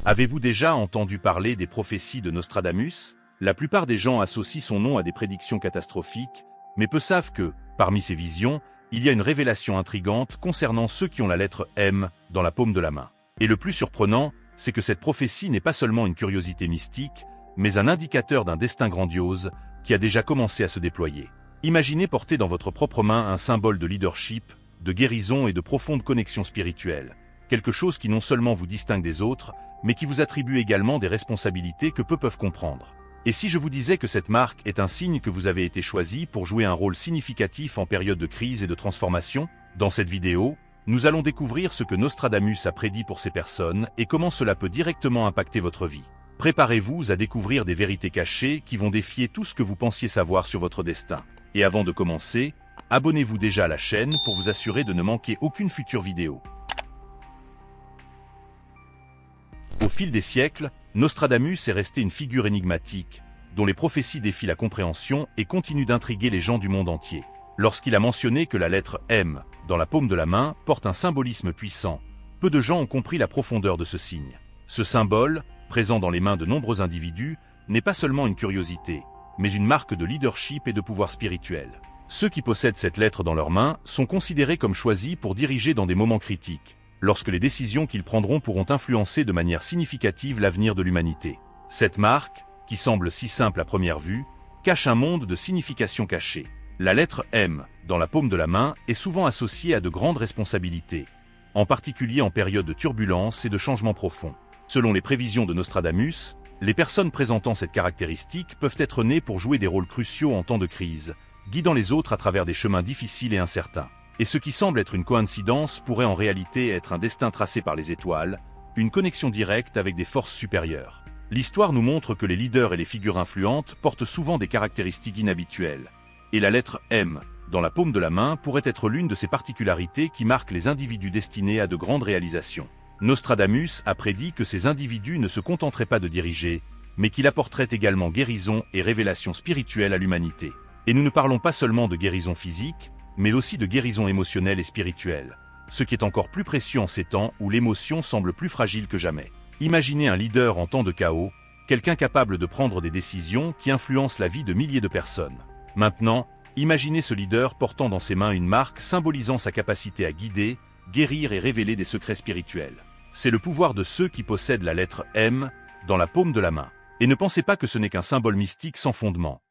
Avez-vous déjà entendu parler des prophéties de Nostradamus? La plupart des gens associent son nom à des prédictions catastrophiques, mais peu savent que, parmi ces visions, il y a une révélation intrigante concernant ceux qui ont la lettre M dans la paume de la main. Et le plus surprenant, c'est que cette prophétie n'est pas seulement une curiosité mystique, mais un indicateur d'un destin grandiose qui a déjà commencé à se déployer. Imaginez porter dans votre propre main un symbole de leadership, de guérison et de profonde connexion spirituelle. Quelque chose qui non seulement vous distingue des autres, mais qui vous attribue également des responsabilités que peu peuvent comprendre. Et si je vous disais que cette marque est un signe que vous avez été choisi pour jouer un rôle significatif en période de crise et de transformation? Dans cette vidéo, nous allons découvrir ce que Nostradamus a prédit pour ces personnes et comment cela peut directement impacter votre vie. Préparez-vous à découvrir des vérités cachées qui vont défier tout ce que vous pensiez savoir sur votre destin. Et avant de commencer, abonnez-vous déjà à la chaîne pour vous assurer de ne manquer aucune future vidéo. Au fil des siècles, Nostradamus est resté une figure énigmatique, dont les prophéties défient la compréhension et continuent d'intriguer les gens du monde entier. Lorsqu'il a mentionné que la lettre M, dans la paume de la main, porte un symbolisme puissant, peu de gens ont compris la profondeur de ce signe. Ce symbole, présent dans les mains de nombreux individus, n'est pas seulement une curiosité, mais une marque de leadership et de pouvoir spirituel. Ceux qui possèdent cette lettre dans leurs mains sont considérés comme choisis pour diriger dans des moments critiques, lorsque les décisions qu'ils prendront pourront influencer de manière significative l'avenir de l'humanité. Cette marque, qui semble si simple à première vue, cache un monde de significations cachées. La lettre M, dans la paume de la main, est souvent associée à de grandes responsabilités, en particulier en période de turbulence et de changements profonds. Selon les prévisions de Nostradamus, les personnes présentant cette caractéristique peuvent être nées pour jouer des rôles cruciaux en temps de crise, guidant les autres à travers des chemins difficiles et incertains. Et ce qui semble être une coïncidence pourrait en réalité être un destin tracé par les étoiles, une connexion directe avec des forces supérieures. L'histoire nous montre que les leaders et les figures influentes portent souvent des caractéristiques inhabituelles. Et la lettre M, dans la paume de la main, pourrait être l'une de ces particularités qui marquent les individus destinés à de grandes réalisations. Nostradamus a prédit que ces individus ne se contenteraient pas de diriger, mais qu'il apporterait également guérison et révélation spirituelle à l'humanité. Et nous ne parlons pas seulement de guérison physique, mais aussi de guérison émotionnelle et spirituelle, ce qui est encore plus précieux en ces temps où l'émotion semble plus fragile que jamais. Imaginez un leader en temps de chaos, quelqu'un capable de prendre des décisions qui influencent la vie de milliers de personnes. Maintenant, imaginez ce leader portant dans ses mains une marque symbolisant sa capacité à guider, guérir et révéler des secrets spirituels. C'est le pouvoir de ceux qui possèdent la lettre M dans la paume de la main. Et ne pensez pas que ce n'est qu'un symbole mystique sans fondement.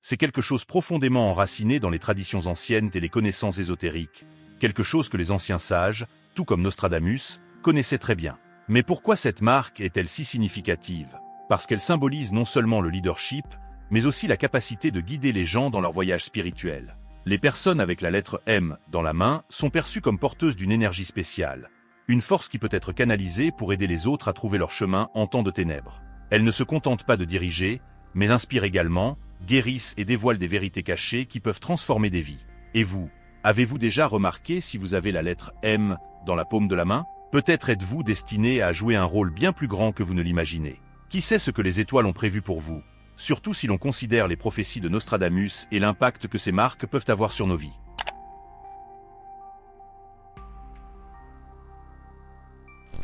C'est quelque chose profondément enraciné dans les traditions anciennes et les connaissances ésotériques, quelque chose que les anciens sages, tout comme Nostradamus, connaissaient très bien. Mais pourquoi cette marque est-elle si significative? Parce qu'elle symbolise non seulement le leadership, mais aussi la capacité de guider les gens dans leur voyage spirituel. Les personnes avec la lettre M dans la main sont perçues comme porteuses d'une énergie spéciale, une force qui peut être canalisée pour aider les autres à trouver leur chemin en temps de ténèbres. Elles ne se contentent pas de diriger, mais inspirent également, guérissent et dévoilent des vérités cachées qui peuvent transformer des vies. Et vous, avez-vous déjà remarqué si vous avez la lettre M dans la paume de la main? Peut-être êtes-vous destiné à jouer un rôle bien plus grand que vous ne l'imaginez. Qui sait ce que les étoiles ont prévu pour vous? Surtout si l'on considère les prophéties de Nostradamus et l'impact que ces marques peuvent avoir sur nos vies.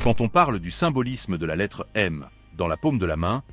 Quand on parle du symbolisme de la lettre M dans la paume de la main,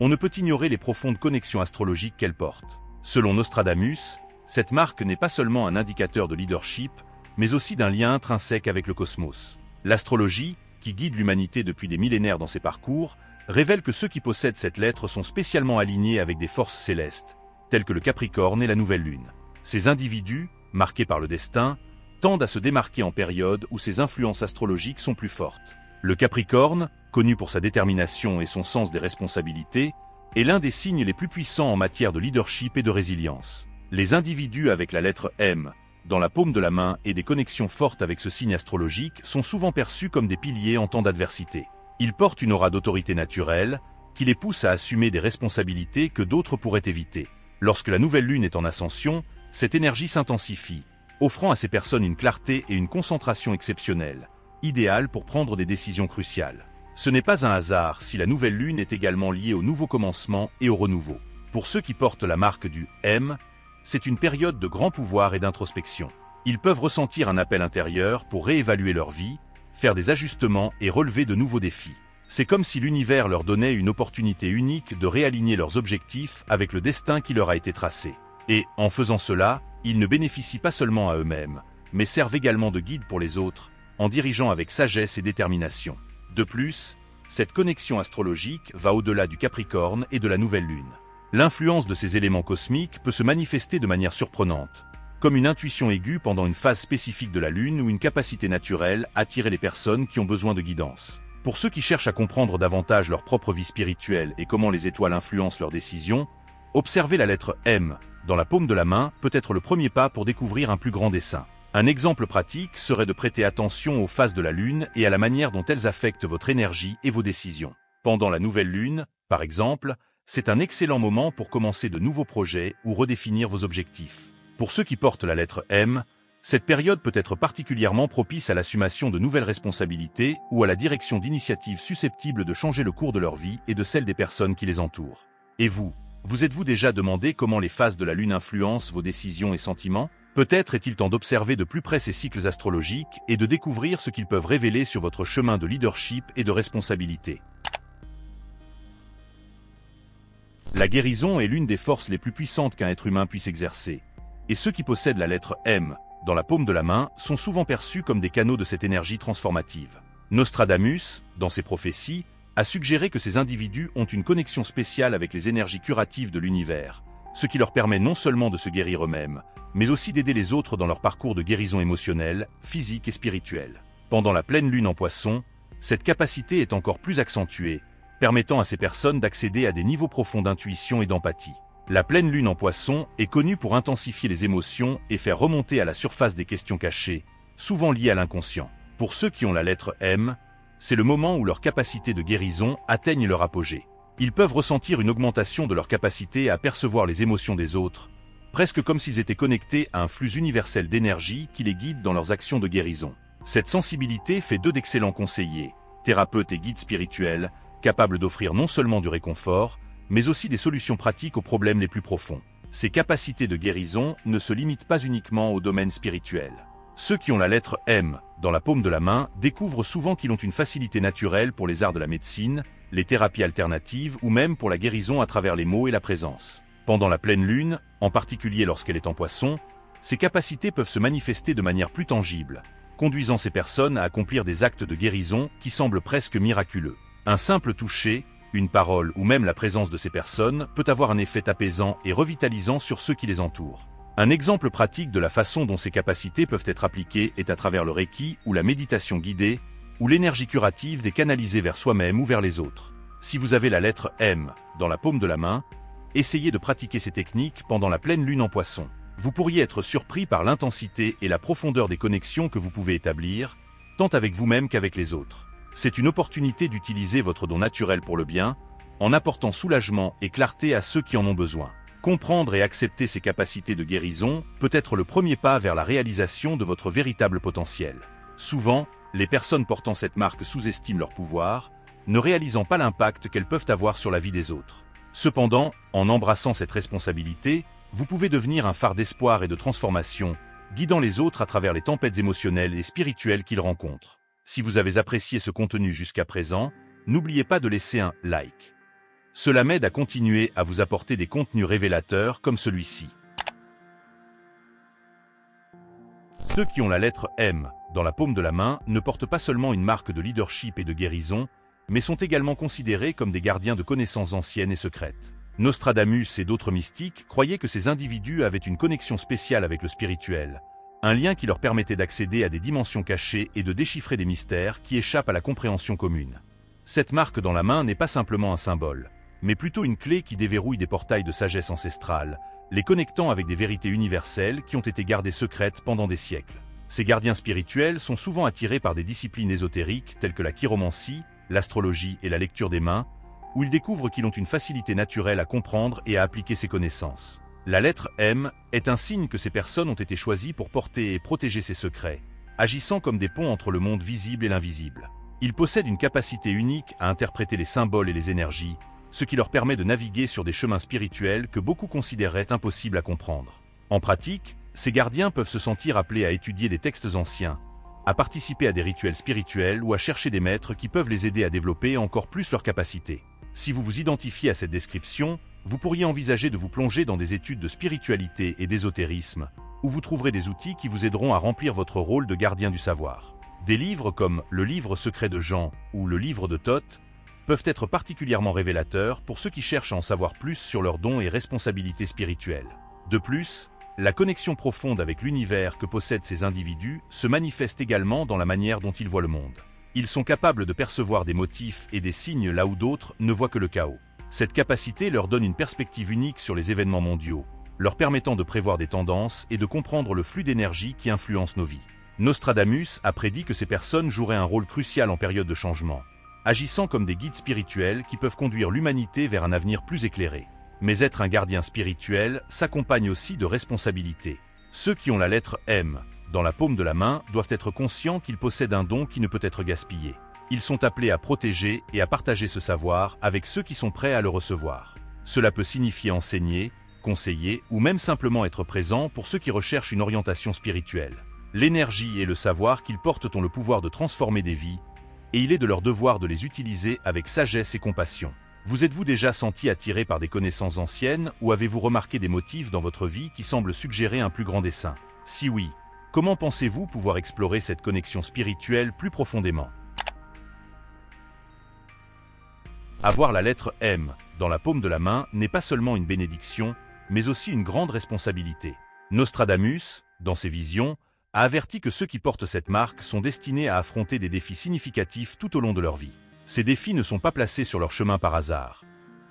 on ne peut ignorer les profondes connexions astrologiques qu'elle porte. Selon Nostradamus, cette marque n'est pas seulement un indicateur de leadership, mais aussi d'un lien intrinsèque avec le cosmos. L'astrologie, qui guide l'humanité depuis des millénaires dans ses parcours, révèle que ceux qui possèdent cette lettre sont spécialement alignés avec des forces célestes, telles que le Capricorne et la nouvelle lune. Ces individus, marqués par le destin, tendent à se démarquer en période où ces influences astrologiques sont plus fortes. Le Capricorne, connu pour sa détermination et son sens des responsabilités, est l'un des signes les plus puissants en matière de leadership et de résilience. Les individus avec la lettre M dans la paume de la main et des connexions fortes avec ce signe astrologique sont souvent perçus comme des piliers en temps d'adversité. Ils portent une aura d'autorité naturelle qui les pousse à assumer des responsabilités que d'autres pourraient éviter. Lorsque la nouvelle lune est en ascension, cette énergie s'intensifie, offrant à ces personnes une clarté et une concentration exceptionnelles, idéales pour prendre des décisions cruciales. Ce n'est pas un hasard si la nouvelle lune est également liée au nouveau commencement et au renouveau. Pour ceux qui portent la marque du M, c'est une période de grand pouvoir et d'introspection. Ils peuvent ressentir un appel intérieur pour réévaluer leur vie, faire des ajustements et relever de nouveaux défis. C'est comme si l'univers leur donnait une opportunité unique de réaligner leurs objectifs avec le destin qui leur a été tracé. Et, en faisant cela, ils ne bénéficient pas seulement à eux-mêmes, mais servent également de guide pour les autres, en dirigeant avec sagesse et détermination. De plus, cette connexion astrologique va au-delà du Capricorne et de la nouvelle lune. L'influence de ces éléments cosmiques peut se manifester de manière surprenante, comme une intuition aiguë pendant une phase spécifique de la lune ou une capacité naturelle à attirer les personnes qui ont besoin de guidance. Pour ceux qui cherchent à comprendre davantage leur propre vie spirituelle et comment les étoiles influencent leurs décisions, observer la lettre M dans la paume de la main peut être le premier pas pour découvrir un plus grand dessin. Un exemple pratique serait de prêter attention aux phases de la lune et à la manière dont elles affectent votre énergie et vos décisions. Pendant la nouvelle lune, par exemple, c'est un excellent moment pour commencer de nouveaux projets ou redéfinir vos objectifs. Pour ceux qui portent la lettre M, cette période peut être particulièrement propice à l'assumation de nouvelles responsabilités ou à la direction d'initiatives susceptibles de changer le cours de leur vie et de celle des personnes qui les entourent. Et vous êtes-vous déjà demandé comment les phases de la lune influencent vos décisions et sentiments ? Peut-être est-il temps d'observer de plus près ces cycles astrologiques et de découvrir ce qu'ils peuvent révéler sur votre chemin de leadership et de responsabilité. La guérison est l'une des forces les plus puissantes qu'un être humain puisse exercer. Et ceux qui possèdent la lettre M dans la paume de la main sont souvent perçus comme des canaux de cette énergie transformative. Nostradamus, dans ses prophéties, a suggéré que ces individus ont une connexion spéciale avec les énergies curatives de l'univers, ce qui leur permet non seulement de se guérir eux-mêmes, mais aussi d'aider les autres dans leur parcours de guérison émotionnelle, physique et spirituelle. Pendant la pleine lune en Poisson, cette capacité est encore plus accentuée, permettant à ces personnes d'accéder à des niveaux profonds d'intuition et d'empathie. La pleine lune en Poisson est connue pour intensifier les émotions et faire remonter à la surface des questions cachées, souvent liées à l'inconscient. Pour ceux qui ont la lettre M, c'est le moment où leurs capacités de guérison atteignent leur apogée. Ils peuvent ressentir une augmentation de leur capacité à percevoir les émotions des autres, presque comme s'ils étaient connectés à un flux universel d'énergie qui les guide dans leurs actions de guérison. Cette sensibilité fait d'eux d'excellents conseillers, thérapeutes et guides spirituels, capables d'offrir non seulement du réconfort, mais aussi des solutions pratiques aux problèmes les plus profonds. Ces capacités de guérison ne se limitent pas uniquement au domaine spirituel. Ceux qui ont la lettre M dans la paume de la main découvrent souvent qu'ils ont une facilité naturelle pour les arts de la médecine, les thérapies alternatives ou même pour la guérison à travers les mots et la présence. Pendant la pleine lune, en particulier lorsqu'elle est en Poisson, ces capacités peuvent se manifester de manière plus tangible, conduisant ces personnes à accomplir des actes de guérison qui semblent presque miraculeux. Un simple toucher, une parole ou même la présence de ces personnes peut avoir un effet apaisant et revitalisant sur ceux qui les entourent. Un exemple pratique de la façon dont ces capacités peuvent être appliquées est à travers le Reiki ou la méditation guidée, où l'énergie curative est canalisée vers soi-même ou vers les autres. Si vous avez la lettre M dans la paume de la main, essayez de pratiquer ces techniques pendant la pleine lune en Poisson. Vous pourriez être surpris par l'intensité et la profondeur des connexions que vous pouvez établir, tant avec vous-même qu'avec les autres. C'est une opportunité d'utiliser votre don naturel pour le bien, en apportant soulagement et clarté à ceux qui en ont besoin. Comprendre et accepter ces capacités de guérison peut être le premier pas vers la réalisation de votre véritable potentiel. Souvent, les personnes portant cette marque sous-estiment leur pouvoir, ne réalisant pas l'impact qu'elles peuvent avoir sur la vie des autres. Cependant, en embrassant cette responsabilité, vous pouvez devenir un phare d'espoir et de transformation, guidant les autres à travers les tempêtes émotionnelles et spirituelles qu'ils rencontrent. Si vous avez apprécié ce contenu jusqu'à présent, n'oubliez pas de laisser un like. Cela m'aide à continuer à vous apporter des contenus révélateurs comme celui-ci. Ceux qui ont la lettre M dans la paume de la main ne portent pas seulement une marque de leadership et de guérison, mais sont également considérés comme des gardiens de connaissances anciennes et secrètes. Nostradamus et d'autres mystiques croyaient que ces individus avaient une connexion spéciale avec le spirituel, un lien qui leur permettait d'accéder à des dimensions cachées et de déchiffrer des mystères qui échappent à la compréhension commune. Cette marque dans la main n'est pas simplement un symbole, mais plutôt une clé qui déverrouille des portails de sagesse ancestrale, les connectant avec des vérités universelles qui ont été gardées secrètes pendant des siècles. Ces gardiens spirituels sont souvent attirés par des disciplines ésotériques telles que la chiromancie, l'astrologie et la lecture des mains, où ils découvrent qu'ils ont une facilité naturelle à comprendre et à appliquer ces connaissances. La lettre M est un signe que ces personnes ont été choisies pour porter et protéger ces secrets, agissant comme des ponts entre le monde visible et l'invisible. Ils possèdent une capacité unique à interpréter les symboles et les énergies, ce qui leur permet de naviguer sur des chemins spirituels que beaucoup considéraient impossibles à comprendre. En pratique, ces gardiens peuvent se sentir appelés à étudier des textes anciens, à participer à des rituels spirituels ou à chercher des maîtres qui peuvent les aider à développer encore plus leurs capacités. Si vous vous identifiez à cette description, vous pourriez envisager de vous plonger dans des études de spiritualité et d'ésotérisme, où vous trouverez des outils qui vous aideront à remplir votre rôle de gardien du savoir. Des livres comme Le Livre secret de Jean ou Le Livre de Thoth peuvent être particulièrement révélateurs pour ceux qui cherchent à en savoir plus sur leurs dons et responsabilités spirituelles. De plus, la connexion profonde avec l'univers que possèdent ces individus se manifeste également dans la manière dont ils voient le monde. Ils sont capables de percevoir des motifs et des signes là où d'autres ne voient que le chaos. Cette capacité leur donne une perspective unique sur les événements mondiaux, leur permettant de prévoir des tendances et de comprendre le flux d'énergie qui influence nos vies. Nostradamus a prédit que ces personnes joueraient un rôle crucial en période de changement, agissant comme des guides spirituels qui peuvent conduire l'humanité vers un avenir plus éclairé. Mais être un gardien spirituel s'accompagne aussi de responsabilités. Ceux qui ont la lettre M dans la paume de la main doivent être conscients qu'ils possèdent un don qui ne peut être gaspillé. Ils sont appelés à protéger et à partager ce savoir avec ceux qui sont prêts à le recevoir. Cela peut signifier enseigner, conseiller ou même simplement être présent pour ceux qui recherchent une orientation spirituelle. L'énergie et le savoir qu'ils portent ont le pouvoir de transformer des vies, et il est de leur devoir de les utiliser avec sagesse et compassion. Vous êtes-vous déjà senti attiré par des connaissances anciennes ou avez-vous remarqué des motifs dans votre vie qui semblent suggérer un plus grand dessein? Si oui, comment pensez-vous pouvoir explorer cette connexion spirituelle plus profondément? Avoir la lettre M dans la paume de la main n'est pas seulement une bénédiction, mais aussi une grande responsabilité. Nostradamus, dans ses visions, a averti que ceux qui portent cette marque sont destinés à affronter des défis significatifs tout au long de leur vie. Ces défis ne sont pas placés sur leur chemin par hasard.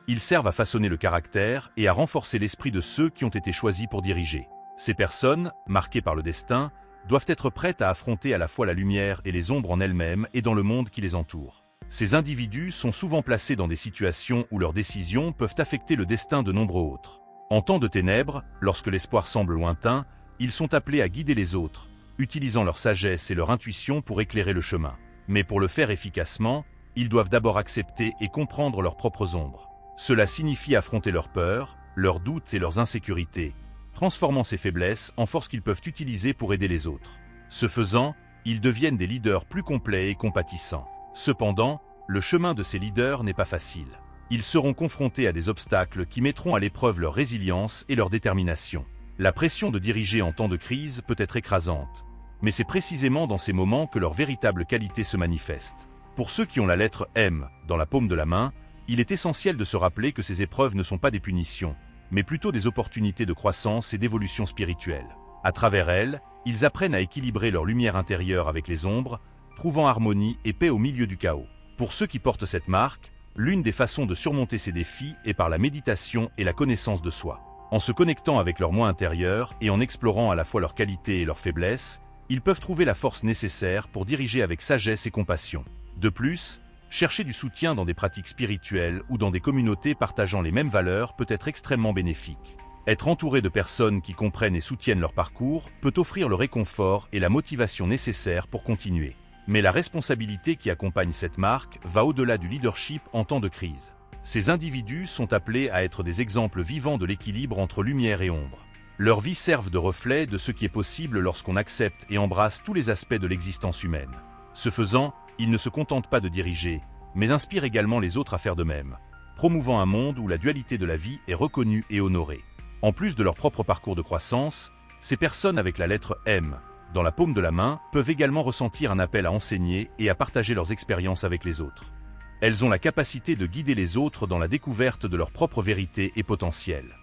Ils servent à façonner le caractère et à renforcer l'esprit de ceux qui ont été choisis pour diriger. Ces personnes, marquées par le destin, doivent être prêtes à affronter à la fois la lumière et les ombres en elles-mêmes et dans le monde qui les entoure. Ces individus sont souvent placés dans des situations où leurs décisions peuvent affecter le destin de nombreux autres. En temps de ténèbres, lorsque l'espoir semble lointain, ils sont appelés à guider les autres, utilisant leur sagesse et leur intuition pour éclairer le chemin. Mais pour le faire efficacement, ils doivent d'abord accepter et comprendre leurs propres ombres. Cela signifie affronter leurs peurs, leurs doutes et leurs insécurités, transformant ces faiblesses en forces qu'ils peuvent utiliser pour aider les autres. Ce faisant, ils deviennent des leaders plus complets et compatissants. Cependant, le chemin de ces leaders n'est pas facile. Ils seront confrontés à des obstacles qui mettront à l'épreuve leur résilience et leur détermination. La pression de diriger en temps de crise peut être écrasante, mais c'est précisément dans ces moments que leur véritable qualité se manifeste. Pour ceux qui ont la lettre M dans la paume de la main, il est essentiel de se rappeler que ces épreuves ne sont pas des punitions, mais plutôt des opportunités de croissance et d'évolution spirituelle. À travers elles, ils apprennent à équilibrer leur lumière intérieure avec les ombres, trouvant harmonie et paix au milieu du chaos. Pour ceux qui portent cette marque, l'une des façons de surmonter ces défis est par la méditation et la connaissance de soi. En se connectant avec leur moi intérieur et en explorant à la fois leurs qualités et leurs faiblesses, ils peuvent trouver la force nécessaire pour diriger avec sagesse et compassion. De plus, chercher du soutien dans des pratiques spirituelles ou dans des communautés partageant les mêmes valeurs peut être extrêmement bénéfique. Être entouré de personnes qui comprennent et soutiennent leur parcours peut offrir le réconfort et la motivation nécessaires pour continuer. Mais la responsabilité qui accompagne cette marque va au-delà du leadership en temps de crise. Ces individus sont appelés à être des exemples vivants de l'équilibre entre lumière et ombre. Leurs vies servent de reflet de ce qui est possible lorsqu'on accepte et embrasse tous les aspects de l'existence humaine. Ce faisant, ils ne se contentent pas de diriger, mais inspirent également les autres à faire de même, promouvant un monde où la dualité de la vie est reconnue et honorée. En plus de leur propre parcours de croissance, ces personnes avec la lettre M dans la paume de la main peuvent également ressentir un appel à enseigner et à partager leurs expériences avec les autres. Elles ont la capacité de guider les autres dans la découverte de leur propre vérité et potentiel.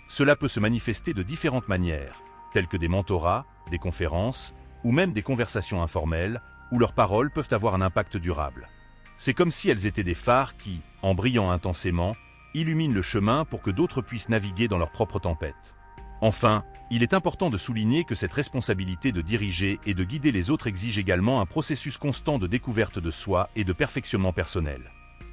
Cela peut se manifester de différentes manières, telles que des mentorats, des conférences, ou même des conversations informelles, où leurs paroles peuvent avoir un impact durable. C'est comme si elles étaient des phares qui, en brillant intensément, illuminent le chemin pour que d'autres puissent naviguer dans leur propre tempête. Enfin, il est important de souligner que cette responsabilité de diriger et de guider les autres exige également un processus constant de découverte de soi et de perfectionnement personnel.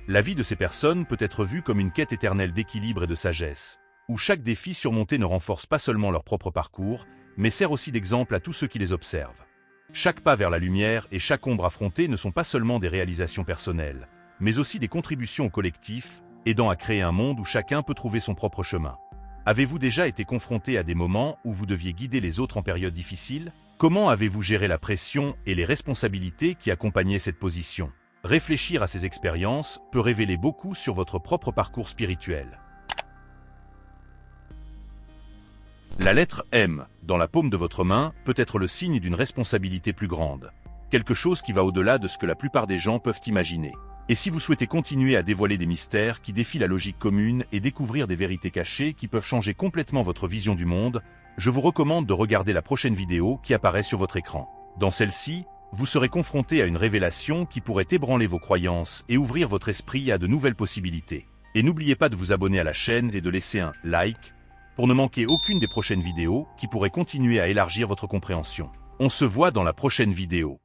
La vie de ces personnes peut être vue comme une quête éternelle d'équilibre et de sagesse, où chaque défi surmonté ne renforce pas seulement leur propre parcours, mais sert aussi d'exemple à tous ceux qui les observent. Chaque pas vers la lumière et chaque ombre affrontée ne sont pas seulement des réalisations personnelles, mais aussi des contributions au collectif, aidant à créer un monde où chacun peut trouver son propre chemin. Avez-vous déjà été confronté à des moments où vous deviez guider les autres en période difficile? Comment avez-vous géré la pression et les responsabilités qui accompagnaient cette position? Réfléchir à ces expériences peut révéler beaucoup sur votre propre parcours spirituel. La lettre M, dans la paume de votre main, peut être le signe d'une responsabilité plus grande. Quelque chose qui va au-delà de ce que la plupart des gens peuvent imaginer. Et si vous souhaitez continuer à dévoiler des mystères qui défient la logique commune et découvrir des vérités cachées qui peuvent changer complètement votre vision du monde, je vous recommande de regarder la prochaine vidéo qui apparaît sur votre écran. Dans celle-ci, vous serez confronté à une révélation qui pourrait ébranler vos croyances et ouvrir votre esprit à de nouvelles possibilités. Et n'oubliez pas de vous abonner à la chaîne et de laisser un like pour ne manquer aucune des prochaines vidéos qui pourraient continuer à élargir votre compréhension. On se voit dans la prochaine vidéo.